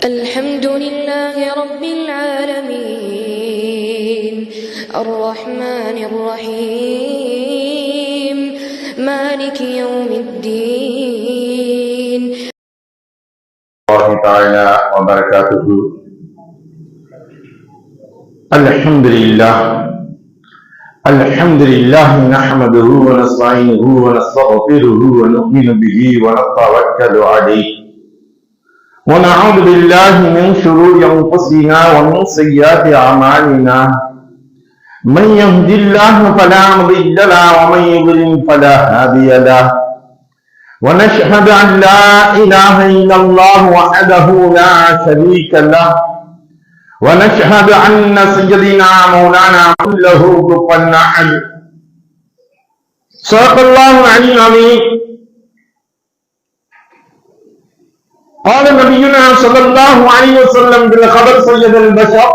الحمد لله رب العالمين الرحمن الرحيم مالك يوم الدين. الله تعالى وبركاته. الحمد لله نحمده ونستعينه ونستغفره ونؤمن به ونتوكل عليه ونعوذ بالله من شرور انفسنا ومن سيئات اعمالنا من يهد الله فلا مضل له ومن يضلل فلا هادي له ونشهد ان لا اله الا الله وحده لا شريك له ونشهد ان سيدنا مولانا له كفوا احد. صدق الله العلي العظيم. قال نبينا صلى الله عليه وسلم بالخبر سيد البشر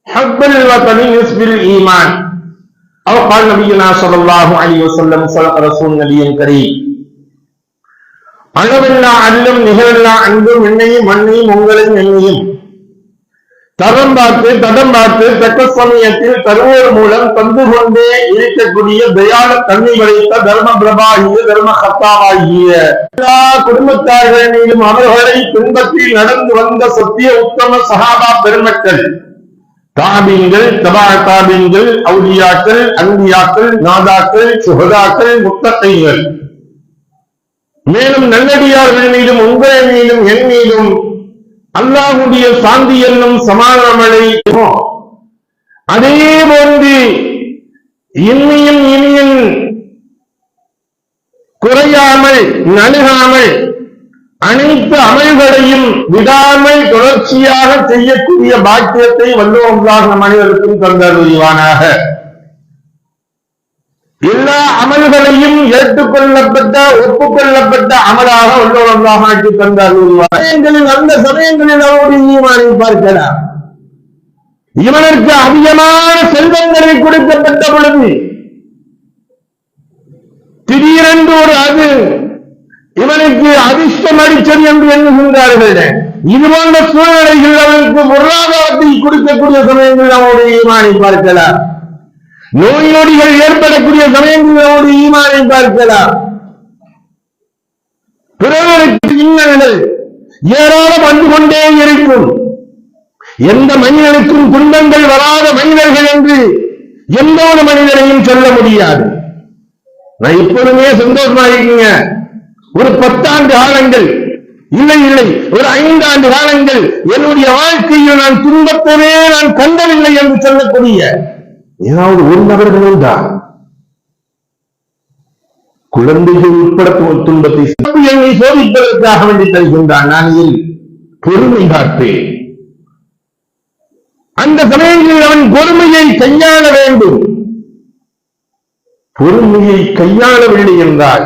حب الوطن نصف الايمان او قال نبينا صلى الله عليه وسلم صدق رسول النبي الكريم. அளவில்லா அல்லும் நிகழல்லா அன்பும் எண்ணையும் மண்ணையும் உங்களையும் எண்ணையும் தடம் பார்த்து தக்க சமயத்தில் தருவோர் மூலம் தந்து கொண்டே இருக்கக்கூடிய தயால தன்மை வளைத்த தர்ம பிரபாகிய தர்ம கத்தாவாகிய எல்லா குடும்பத்தார்களிலும் அவர்களை பின்பற்றி நடந்து வந்த சத்திய உத்தம சஹாபா பெருமக்கள், தாபீன்கள், தபா தாபீன்கள், அவுலியாக்கள், அன்பியாக்கள், நாதாக்கள், சுஹதாக்கள், முத்தகைகள், மேலும் நல்லடியார்கள் மீதும் உங்கள் மீதும் என் மீதும் அல்லாஹ்வுடைய சாந்தி என்னும் சமாதானமழை அதே போன்று இனியும் குறையாமல் நணுகாமல் அனைத்து அமல்களையும் விடாமல் தொடர்ச்சியாக செய்யக்கூடிய பாக்கியத்தை வல்லோம் மனிதருக்கும் தந்தருவானாக. எல்லா அமல்களையும் ஏற்றுக்கொள்ளப்பட்ட ஒப்புக்கொள்ளப்பட்ட அமலாக உள்ளவர்களாக ஆக்கி தந்தார்கள். அந்த சமயங்களில் அவருடைய ஈமானை பார்க்கலாம். இவனுக்கு அதிகமான செல்வங்களை கொடுக்கப்பட்ட பொழுது திடீரென்று ஒரு அது இவனுக்கு அதிர்ஷ்டம் அடிச்சது என்று எண்ணுகின்றார்கள். இது போன்ற சூழ்நிலைகள் அவனுக்கு பொருளாதாரத்தை கொடுக்கக்கூடிய சமயங்களில் அவருடைய ஈமானை பார்க்கலாம். நோய் நொடிகள் ஏற்படக்கூடிய சமயங்களில் அவருடைய ஈமானை பார்க்கலாம். பிறருக்கு இன்னல்கள் ஏராளம் வந்து கொண்டே இருக்கும். எந்த மனிதனுக்கும் துன்பங்கள் வராத மனிதர்கள் என்று எந்த ஒரு மனிதனையும் சொல்ல முடியாது. நான் எப்போதுமே சந்தோஷமா இருக்கீங்க. ஒரு 10 ஆண்டு காலங்கள் இல்லை ஒரு 5 ஆண்டு காலங்கள் என்னுடைய வாழ்க்கையில் நான் துன்பத்தவே நான் கண்டதில்லை என்று சொல்லக்கூடிய ஏதாவது ஒரு நபர்களும் தான் குழந்தைகள் உட்பட துன்பத்தை என்னை சோதிப்பதற்காக வேண்டி தருகின்றான். நான் இதில் பொறுமை காப்பேன். அந்த சமயங்களில் அவன் பொறுமையை கையாள வேண்டும். பொறுமையை கையாளவில்லை என்றால்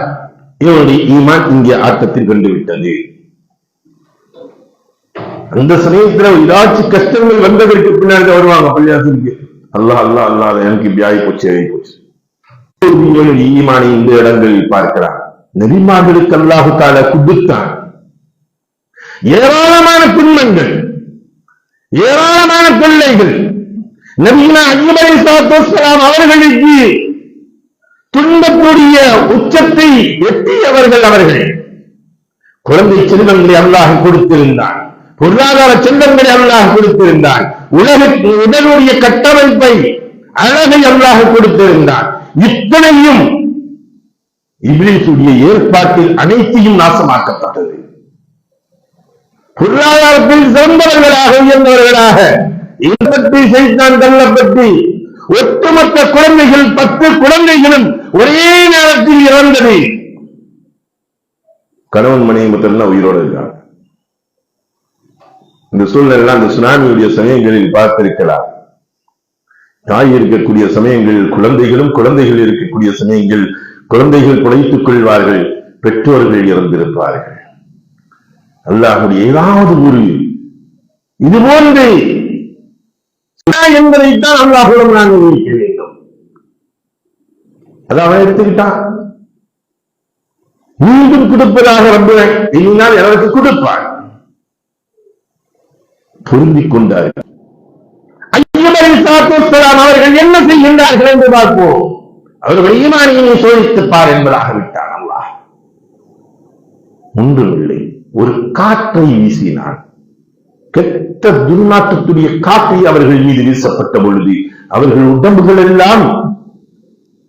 இவனுடைய ஈமான் இங்கே ஆட்டத்தில் கண்டுவிட்டது. அந்த சமயத்தில் ஏதாச்சும் கஷ்டங்கள் வந்ததற்கு பின்னாடி வருவாங்க பள்ளியாசிற்கு. அல்லாஹ் எனக்கு இப்படி ஆகி போச்சு ஈமானை இந்த இடங்களில் பார்க்கிறான். நபிமார்களுக்கு அல்லாஹு தஆலா கொடுத்தான் ஏராளமான துன்பங்கள், ஏராளமான தொல்லைகள். நபியினா அய்யூப் அலைஹிஸ்ஸலாத்து வஸ்ஸலாம் அவர்களுக்கு துன்பக்கூடிய உச்சத்தை எட்டியவர்கள். குழந்தை செல்வங்களை அல்லாஹ் கொடுத்திருந்தான், பொருளாதார செல்வங்களை அல்லாஹ் கொடுத்திருந்தான், உடலுடைய கட்டமைப்பை அழகை அல்லாஹ் கொடுத்திருந்தான். இத்தனையும் இப்லீசுடைய ஏற்பாட்டில் அனைத்தையும் நாசமாக்கப்பட்டது. பொருளாதாரத்தில் சிறந்தவர்களாக உயர்ந்தவர்களாக பற்றி சைத்தான் தள்ளப்பட்டு ஒட்டுமொத்த குழந்தைகள் 10 குழந்தைகளும் ஒரே நேரத்தில் இறந்தது. கணவன் மனைவி மட்டும் உயிரோடு இருக்காங்க. இந்த சூழ்நிலை அந்த சுனாமியுடைய சமயங்களில் பார்த்திருக்கலாம். தாய் இருக்கக்கூடிய சமயங்களில் குழந்தைகள் இருக்கக்கூடிய சமயங்கள் குழந்தைகள் குலைத்துக் கொள்வார்கள், பெற்றோர்கள் இறந்திருப்பார்கள். அல்லாஹ்வுடைய ஏதாவது ஒரு இது போன்று என்பதைத்தான் அல்லாஹ்விடம் நான் நினைக்க வேண்டும். அதை அவன் எடுத்துக்கிட்டான். மீண்டும் கொடுப்பதாக ரப்ப எண்ணினால் எனக்கு கொடுப்பான். பொருந்திக் கொண்டார்கள். அய்யூப் அலைஹிஸ்ஸலாம் அவர்கள் என்ன செய்கின்றார்கள் என்று பார்ப்போம். அவர்கள் ஈமானியை சோதித்துப்பார் என்பதாக விட்டான் அல்லாஹ். ஒன்றுமில்லை, ஒரு காற்றை வீசினான். கெட்ட துர்நாற்றத்துடைய காற்றை அவர்கள் மீது வீசப்பட்ட பொழுது அவர்கள் உடம்புகள் எல்லாம்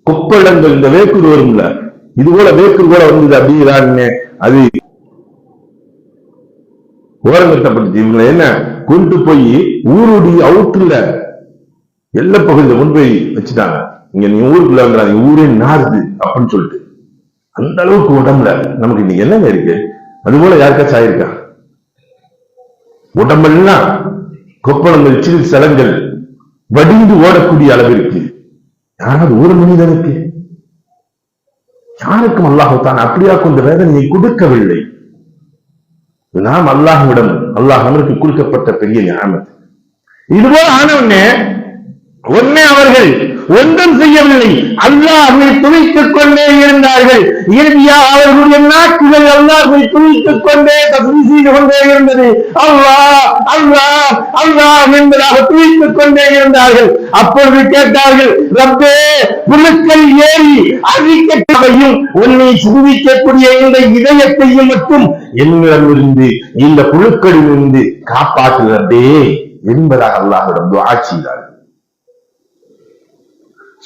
கொப்பளங்கள், இந்த வேக்கூர் வரும்ல, இது போல வேக்கூர் கூட வந்தது. அப்படிதான் அது ஓரங்கட்டப்பட்டுச்சு. இவங்களை என்ன கொண்டு போய் ஊருடைய அவுட்டுல எல்ல பகுதியில கொண்டு போய் வச்சுட்டாங்க. இங்க நீ ஊருக்குள்ள வந்துடாங்க, ஊரே நாருது அப்படின்னு சொல்லிட்டு. அந்த அளவுக்கு உடம்புல நமக்கு இன்னைக்கு என்னங்க இருக்கு? அது போல யாருக்காச்சும் ஆயிருக்கா? உடம்பெல்லாம் கொப்பளங்கள், சிறு சலங்கள் வடிந்து ஓடக்கூடிய அளவிற்கு யாராவது ஒரு மனிதனுக்கு, யாருக்கும் அல்லாஹ் அப்படியா கொண்ட வேதனையை கொடுக்கவில்லை. நாம் அல்லாஹ்விடம், அல்லாஹ் நமக்கு கொடுக்கப்பட்ட பெரிய நியாமத். இதுபோல ஆனவனே ஒன்னே அவர்கள் ஒன்றும் செய்யவில்லை, அல்லாஹ்வை துதித்துக் கொண்டே இருந்தார்கள். இறுதியாக அவர்களுடைய நாக்குகள் அல்லாஹ்வை துதித்துக் கொண்டே தஸ்பீஹ் செய்து கொண்டே இருந்தது. அல்லாஹ் அல்லாஹ் அல்லாஹ் என்பதாக துதித்துக் கொண்டே இருந்தார்கள். அப்பொழுது கேட்டார்கள், ரப்பே, புழுக்கள் ஏறி அறிக்கையும் உன்னை சிந்திக்கக்கூடிய இந்த இதயத்தையும் மட்டும் என்னிடமிருந்து, இந்த புழுக்களிலிருந்து காப்பாற்றுகிறதே என்பதாக அல்லாஹ்விடம் துஆ செய்தார்கள்.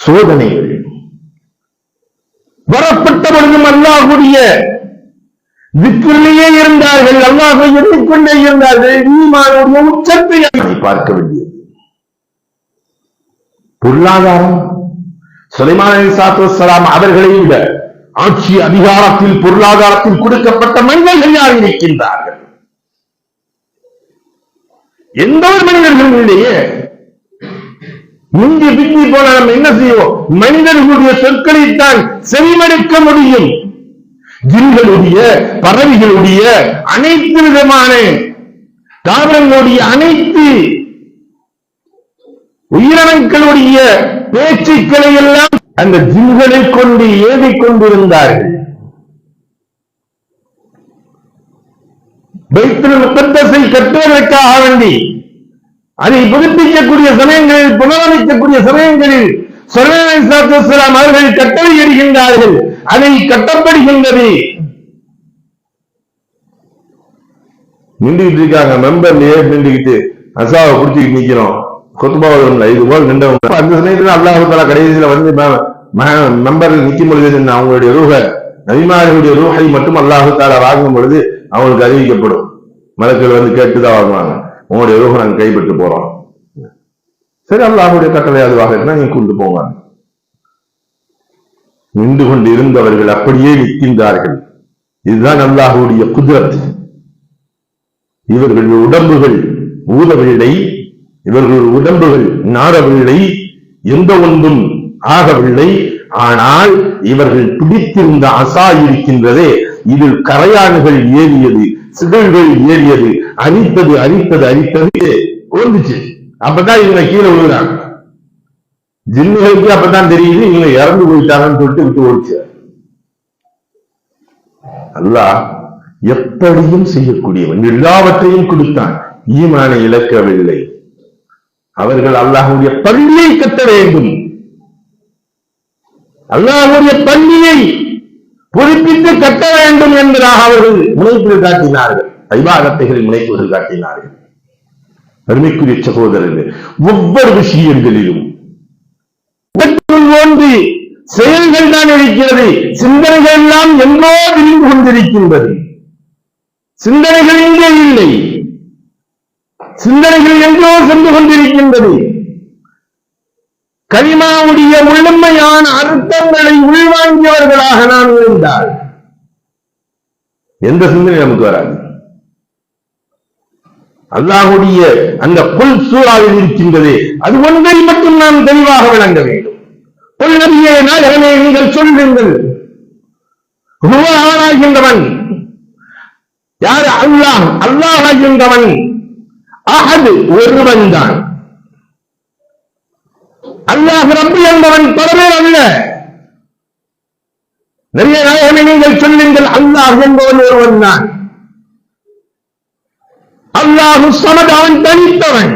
சோதனைகள் வரப்பட்ட பொழுதும் அல்லாஹ்வுடைய திக்ரிலேயே இருந்தார்கள், அல்லாஹ்வை எண்ணிக்கொண்டே இருந்தார்கள். ஈமானுடைய உச்சத்தை பார்க்க வேண்டியது. பொருளாதாரம், சுலைமான் அலைஹிஸ்ஸலாத்து வஸ்ஸலாம் அவர்களை விட ஆட்சி அதிகாரத்தில், பொருளாதாரத்தில் கொடுக்கப்பட்ட மனிதர்கள் யார் இருக்கின்றார்கள்? எந்த ஒரு மனிதர்களும் இல்லையே. முந்தி பிந்தி போல நம்ம என்ன செய்வோம்? மனிதர்களுடைய சொற்களைத்தான் செவிமடுக்க முடியும். ஜின்களுடைய, பறவைகளுடைய, அனைத்து விதமான தாவரங்களுடைய, அனைத்து உயிரினங்களுடைய பேச்சுக்களை எல்லாம் அந்த ஜின்களை கொண்டு ஏவிக் கொண்டிருந்தார்கள். பைத்துல் முகத்தஸை கட்டுவதற்காக வேண்டி, அதை புதுப்பிக்கக்கூடிய சமயங்களில், புனரமைக்கக்கூடிய சமயங்களில் சுலைமான் அலைஹிஸ்ஸலாத்து வஸ்ஸலாம் அவர்கள் கட்டளை இடுகின்றார்கள். அதை கட்டப்படுகின்றது. நின்றுகிட்டு இருக்காங்க, மெம்பர்லயே நின்றுகிட்டு அசாவை குடிச்சுக்கிட்டு நிக்கிறோம். கொத்துபாவதுல இது போல் நின்றவங்க அந்த சமயத்துல அல்லாஹ் தஆலா கடைசியில வந்து மெம்பர்கள் நிற்கும் பொழுது அவங்களுடைய ரூஹ, நபிமார்களுடைய ரூஹை மட்டும் அல்லாஹ் தஆலா வாங்கும் பொழுது அவங்களுக்கு அறிவிக்கப்படும். மலக்குகள் வந்து கேட்டுதான் வாங்குவாங்க, உங்களுடைய ரூஹை நாங்கள் கைப்பற்று போறோம். சரி, அல்லாஹ்வுடைய கட்டளை அதுவாக இருந்தா நீங்க கொண்டு போங்க. நின்று கொண்டு இருந்தவர்கள் அப்படியே நிற்கின்றார்கள். இதுதான் அல்லாஹ்வுடைய குத்ரத். இவர்கள் உடம்புகள் ஊதவில்லை, இவர்கள் உடம்புகள் நாடவில்லை, எந்த ஒன்றும் ஆகவில்லை. ஆனால் இவர்கள் பிடித்திருந்த அசா இருக்கின்றதே, இதில் கரையான்கள் ஏறியது, சிகழ்கள் ஏறியது, அரித்தது அரித்தது அரித்தது வந்துச்சு. அப்பதான் இவங்க கீழே விழுகிறாங்க. ஜின்னுகளுக்கு அப்பதான் தெரியுது இவங்க இறந்து போயிட்டாங்கன்னு சொல்லிட்டு விட்டு ஓடிச்சு. அல்லாஹ் எப்படியும் செய்யக்கூடியவன், எல்லாவற்றையும் கொடுத்தான், ஈமானை இழக்கவில்லை. அவர்கள் அல்லாஹ்வுடைய பள்ளியை கட்ட வேண்டும், அல்லாஹ்வுடைய பள்ளியை புதுப்பித்து கட்ட வேண்டும் என்பதாக அவர்கள் முனைப்புகள் காட்டினார்கள், இபாதத்துகளில் முனைப்புகள் காட்டினார்கள். அருமைக்குரிய சகோதரர்கள், ஒவ்வொரு விஷயங்களிலும் ஒன்று செயல்கள் தான் இருக்கிறது, சிந்தனைகள் எல்லாம் எல்லோ விரிந்து கொண்டிருக்கின்றது. சிந்தனைகள் இங்கே இல்லை, சிந்தனைகள் எங்கோ சென்று கொண்டிருக்கின்றது. கலிமாவுடைய முழுமையான அர்த்தங்களை உள்வாங்கியவர்களாக நாம் இருந்தால் எந்த சிந்தனை நமக்கு வராது. அல்லாஹ்வுடைய அந்த குல் சூராவில் இருக்கின்றதே, அது ஒன்றை மட்டும் நாம் தெளிவாக விளங்க வேண்டும். குல் நபியே, நாயகமே, நீங்கள் சொல்லுங்கள், ஹுவ ஆராய்கின்றவன் யார்? அல்லாஹ். அல்லாஹ் ஆகின்றவன் அஹது, ஒருவன் தான். அல்லாஹ் ரப்பி என்பவன் பலவே அல்ல. நிறைய நாயகமே, நீங்கள் சொல்லுங்கள், அல்லாஹ் என்பவன் ஒருவன் தான். அல்லாஹு ஸமத், அவன் தனித்தவன்,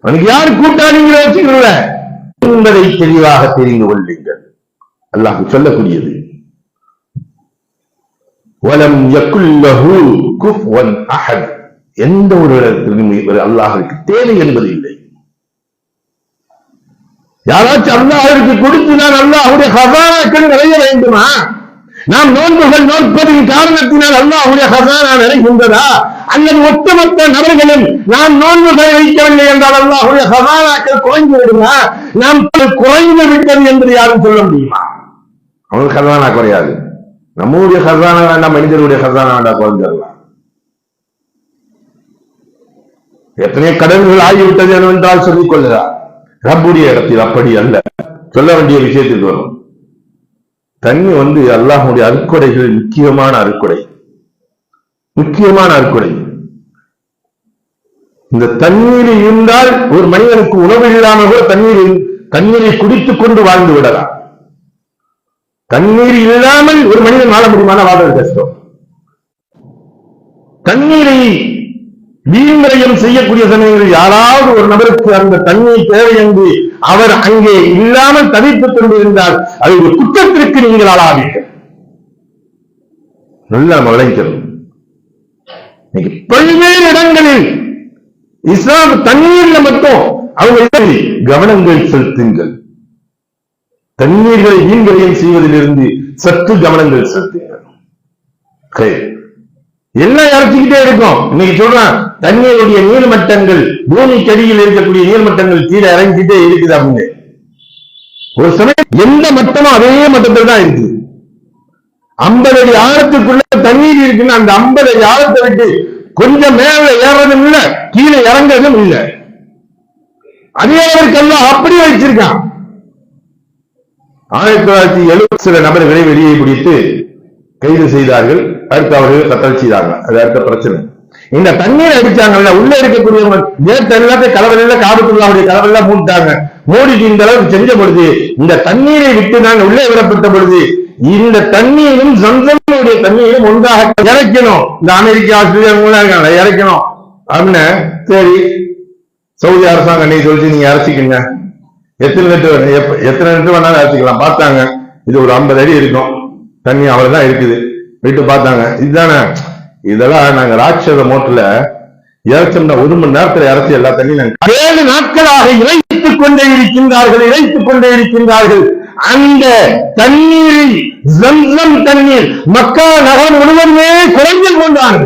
அவனுக்கு யார் கூட்டாளிகளை வச்சுக்கல என்பதை தெளிவாக தெரிந்து கொள்ளுங்கள். அல்லாஹ் சொல்லக்கூடியது வலம் யகுல் லஹு குஃபுவன் அஹத், எந்த ஒரு இடத்திலும் அல்லாஹ்வுக்கு தேவை என்பது இல்லை. யாராச்சும் அல்லாஹ்வுக்கு கொடுத்துதான் அல்லாஹ்வுடைய ஹஸானாக்கள் நிறைய வேண்டுமா? நாம் நோன்புகள் நோற்பதின் காரணத்தினால் அல்லாஹ்வுடைய ஹஸானா நிறைகின்றதா? அல்லது ஒட்டுமொத்த நபர்களும் நாம் நோன்புகளை வைக்கவில்லை என்றால் அல்லாஹ்வுடைய ஹஸானாக்கள் குறைந்து விடுமா? நாம் குறைந்து விட்டது என்று யாரும் சொல்ல முடியுமா? அவனுக்கு ஹஸானா குறையாது. நம்முடைய ஹஸானா வேண்டாம், மனிதனுடைய ஹஸானா வேண்டாம், குறைஞ்சிடலாம். எத்தனை கடன்கள் ஆகிவிட்டது என்றால் சொல்லிக் கொள்கிறார். ரப்புடைய இடத்தில் அப்படி அல்ல. சொல்ல வேண்டிய விஷயத்துக்கு வரும். தண்ணி அல்லாஹ்வுடைய அருட்கொடைகளில் முக்கியமான அருட்கொடை, முக்கியமான அருட்கொடை. இந்த தண்ணீர் இருந்தால் ஒரு மனிதனுக்கு உணவு இல்லாமல் கூட தண்ணீரை குடித்துக் கொண்டு வாழ்ந்து விடலாம். தண்ணீர் இல்லாமல் ஒரு மனிதன் வாழ முடியுமான வாழ்வது கஷ்டம். தண்ணீரை வீண்விரயம் செய்யக்கூடிய சமயங்களில் யாராவது ஒரு நபருக்கு அந்த தண்ணீர் தேவை என்று அவர் அங்கே இல்லாமல் தவித்துக் கொண்டிருந்தால் அது ஒரு குற்றத்திற்கு நீங்கள் ஆளாவீர்கள். நல்ல விளைச்சல். பல்வேறு இடங்களில் இஸ்லாம் தண்ணீர்ல மட்டும் அவங்க கவனங்கள் செலுத்துங்கள். தண்ணீர்களை வீண்விரயம் செய்வதிலிருந்து சற்று கவனங்கள் செலுத்துங்கள். எல்லாம் இறச்சிக்கிட்டே இருக்கும். இன்னைக்கு சொல்றான் தண்ணீருடைய நீர்மட்டங்கள், பூமிக்கு அடியில் இருக்கக்கூடிய நீர்மட்டங்கள் கீழே இறங்கிக்கிட்டே இருக்குது அப்படின்னு. ஒரு சமயம் எந்த மட்டமோ அதே மட்டத்தில் தான் இருக்குது. 50 அடி ஆழத்துக்குள்ள தண்ணீர் இருக்குன்னு அந்த 50 அடி ஆழத்தை விட்டு கொஞ்சம் மேல ஏறதும் இல்லை, கீழே இறங்குறதும் இல்லை. அதே அளவுக்கெல்லாம் அப்படி வச்சிருக்கான். 1970 சில நபர்களை வெளியே பிடித்து கைது செய்தார்கள். அடுத்து அவர்கள் கத்தல் செய்தாங்க. அது அடுத்த பிரச்சனை. இந்த தண்ணீர் அடிச்சாங்கல்ல, உள்ள இருக்கக்கூடியவங்க நேற்று எல்லாத்தையும் கலவெல்லாம் காபத்துள்ளாவுடைய கலவெல்லாம் மூட்டாங்க. மூடிட்டு இந்த அளவுக்கு செஞ்ச பொழுது இந்த தண்ணீரை விட்டு நாங்கள் உள்ளே விடப்பட்ட பொழுது இந்த தண்ணீரும் ஜம்சம்முடைய தண்ணீரும் ஒன்றாக இறக்கணும். இந்த அமெரிக்கா, ஆஸ்திரேலியா இருக்காங்க, இறக்கணும் அப்படின்னு. சரி, சவுதி அரசாங்கம் அன்னைக்கு சொல்லிச்சு நீங்க இறச்சிக்கங்க, எத்தனை லிட்டர் வேணாலும் இறச்சிக்கலாம். பார்த்தாங்க இது ஒரு 50 அடி இருக்கும் தண்ணி, அவ்வளவுதான் இருக்குது. விட்டு பார்த்தாங்க, இதுதானே, இதெல்லாம் நாங்க ராட்சத மோட்டர்ல இறைச்சோம்னா 1 மணி நேரத்துல இறைச்சி எல்லா தண்ணியும் 7 நாட்களாக இறைத்துக் கொண்டே இருக்கின்றார்கள். அந்த தண்ணீரை ஜம்சம் தண்ணீர் மக்கா நகரம் முழுவதுமே குறைஞ்சு கொண்டாங்க.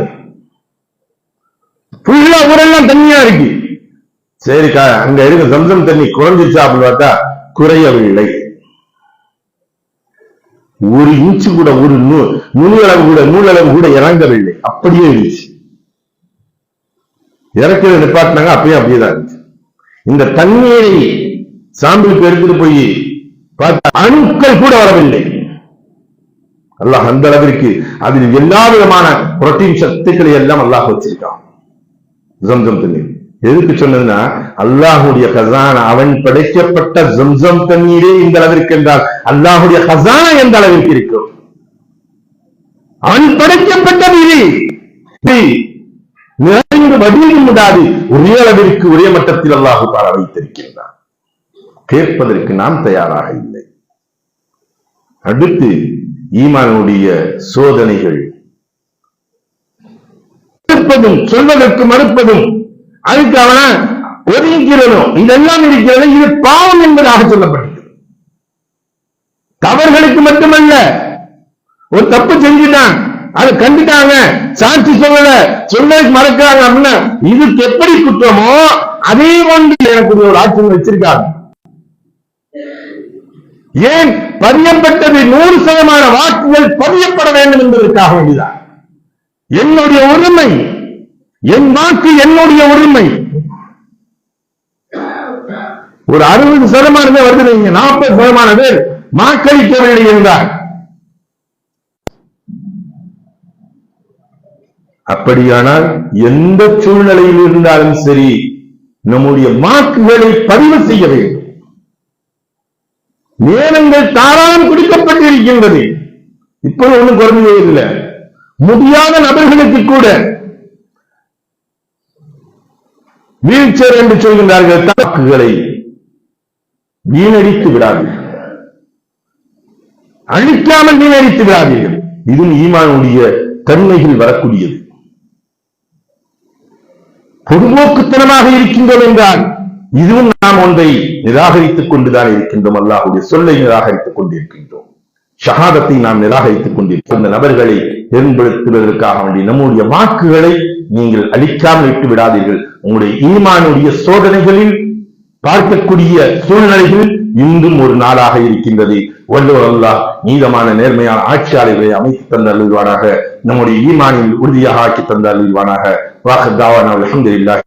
ஃபுல்லா ஊரெல்லாம் தண்ணியா இருக்கு. சரிக்கா, அங்க இருக்க ஜம்சம் தண்ணி குறைஞ்சிச்சா அப்படின்னு பார்த்தா குறையவில்லை. 1 இன்ச்சு கூட, ஒரு நூலளவு கூட இறங்கவில்லை. அப்படியே இருந்துச்சு. இறக்கிறது நிப்பாட்டினாங்க, அப்படியேதான் இருந்துச்சு. இந்த தண்ணீரை சாம்பிளுக்கு எடுத்துட்டு போய் பார்த்தா அணுக்கள் கூட வரவில்லை. அல்லாஹ் அந்த அளவிற்கு அதில் எல்லா விதமான புரோட்டீன் சத்துக்களை எல்லாம் அல்லாஹ் வச்சிருக்கான். ஜம்சம் தண்ணீர் எதுக்கு சொன்னதுன்னா, அல்லாஹுடைய ஹஸானா, அவன் படைக்கப்பட்ட ஜம்சம் தண்ணீரே இந்த அளவிற்கு என்றால் அல்லாஹுடைய ஹஸானா எந்த அளவிற்கு இருக்கும்? அவன் படைக்கப்பட்டது நிறைந்து வடிவு விடாது, ஒரே அளவிற்கு ஒரே மட்டத்தில் அல்லாஹு தஆலா வைத்திருக்கின்றான். கேட்பதற்கு நாம் தயாராக இல்லை. அடுத்து ஈமானுடைய சோதனைகள், சொல்வதற்கு மறுப்பதும், அதுக்கு அவன ஒதுங்கிறதும், இதெல்லாம் இருக்கிறது. இது பாவம் என்பதாக சொல்லப்பட்டது. தவறுகளுக்கு மட்டுமல்ல, ஒரு தப்பு செஞ்சுட்டான், அதை கண்டுட்டாங்க, சாட்சி சொல்றதுக்கு மறக்கிறாங்க அப்படின்னா இதுக்கு எப்படி குற்றமோ அதே போன்று எனக்கு ஒரு ஆட்சி வச்சிருக்காங்க. ஏன் பதியப்பட்டது 100% வாக்குகள் பதியப்பட வேண்டும் என்பதற்காக வேண்டிதான். என்னுடைய உரிமை, என் வாக்கு என்னுடைய உரிமை. ஒரு 60% வருது, 40% பேர் வாக்களிக்கவில்லை என்றார். அப்படியானால் எந்த சூழ்நிலையில் இருந்தாலும் சரி நம்முடைய வாக்குகளை பதிவு செய்ய வேண்டும். நேரங்கள் தாராளம் கொடுக்கப்பட்டிருக்கின்றது. இப்போது ஒன்றும் குறைந்தே இல்லை. முடியாத நபர்களுக்கு கூட வீழ்ச்சர் என்று சொல்கின்றார்கள். வாக்குகளை வீணடித்து விடாதீர்கள், அழிக்காமல் வீணடித்து விடாதீர்கள். இதுவும் ஈமானுடைய தன்மைகள் வரக்கூடியது. பொதுமோக்குத்தனமாக இருக்கின்றோம் என்றால் இதுவும் நாம் ஒன்றை நிராகரித்துக் கொண்டுதான் இருக்கின்றோம். அல்லாஹ்வுடைய சொல்லை நிராகரித்துக் கொண்டிருக்கின்றோம். ஷஹாதத்தை நாம் நிராகரித்துக் கொண்டிருக்கின்ற அந்த நபர்களை தேர்ந்தெடுத்துவதற்காக வேண்டிய நம்முடைய வாக்குகளை நீங்கள் அளிக்காமல் விட்டு விடாதீர்கள். உங்களுடைய ஈமானுடைய சோதனைகளில் பார்க்கக்கூடிய சூழ்நிலைகள் இன்றும் ஒரு நாளாக இருக்கின்றது. வல்லவர் அல்லாஹ் நீதமான நேர்மையான ஆட்சியாளர்களை அமைத்து தந்தருள்வானாக. நம்முடைய ஈமானில் உறுதியாக ஆக்கி தந்தருள்வானாக. வாஹ் தாவானா அல்ஹம்துலில்லாஹ்.